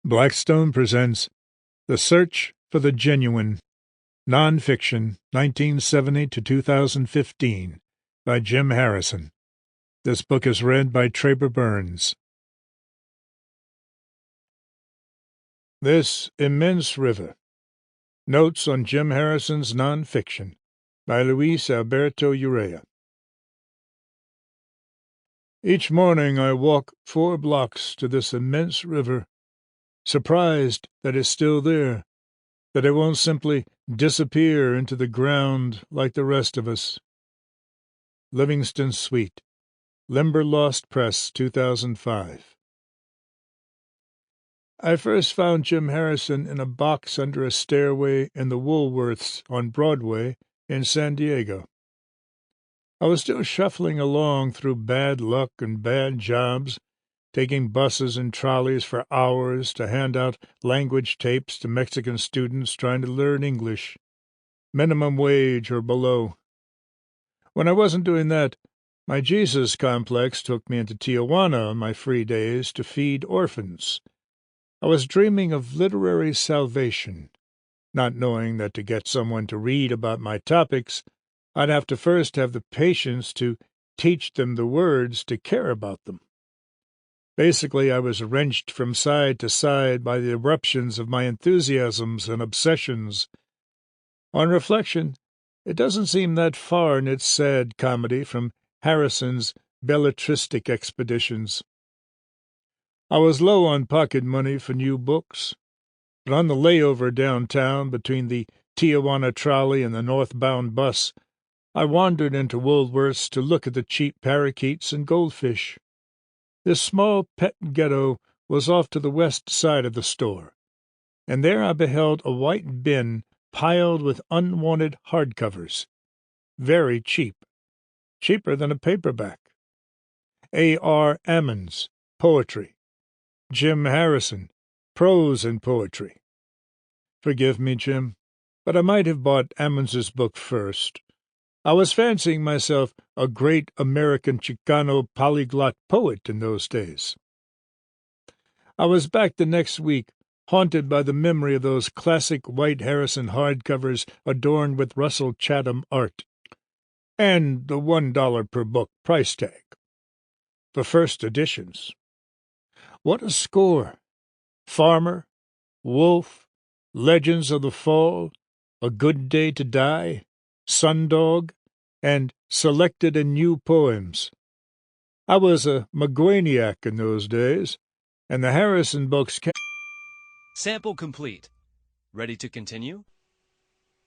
Blackstone presents The Search for the Genuine, Nonfiction, 1970 to 2015, by Jim Harrison. This book is read by Traber Burns. This Immense River. Notes on Jim Harrison's Nonfiction, by Luis Alberto Urrea. Each morning I walk 4 blocks to this immense river, surprised that it's still there, that it won't simply disappear into the ground like the rest of us. Livingston Sweet, Limberlost Press, 2005. I first found Jim Harrison in a box under a stairway in the Woolworths on Broadway in San Diego. I was still shuffling along through bad luck and bad jobs, taking buses and trolleys for hours to hand out language tapes to Mexican students trying to learn English, minimum wage or below. When I wasn't doing that, my Jesus complex took me into Tijuana on my free days to feed orphans. I was dreaming of literary salvation, not knowing that to get someone to read about my topics, I'd have to first have the patience to teach them the words to care about them. Basically, I was wrenched from side to side by the eruptions of my enthusiasms and obsessions. On reflection, it doesn't seem that far in its sad comedy from Harrison's belletristic expeditions. I was low on pocket money for new books, but on the layover downtown between the Tijuana trolley and the northbound bus, I wandered into Woolworth's to look at the cheap parakeets and goldfish. This small pet ghetto was off to the west side of the store, and there I beheld a white bin piled with unwanted hardcovers. Very cheap. Cheaper than a paperback. A.R. Ammons, Poetry. Jim Harrison, Prose and Poetry. Forgive me, Jim, but I might have bought Ammons's book first. I was fancying myself a great American Chicano polyglot poet in those days. I was back the next week, haunted by the memory of those classic white Harrison hardcovers adorned with Russell Chatham art, and the $1 per book price tag. The first editions. What a score! Farmer, Wolf, Legends of the Fall, A Good Day to Die, Sundog, and Selected and New Poems. I was a McGuaniac in those days, and the Harrison books Sample complete. Ready to continue?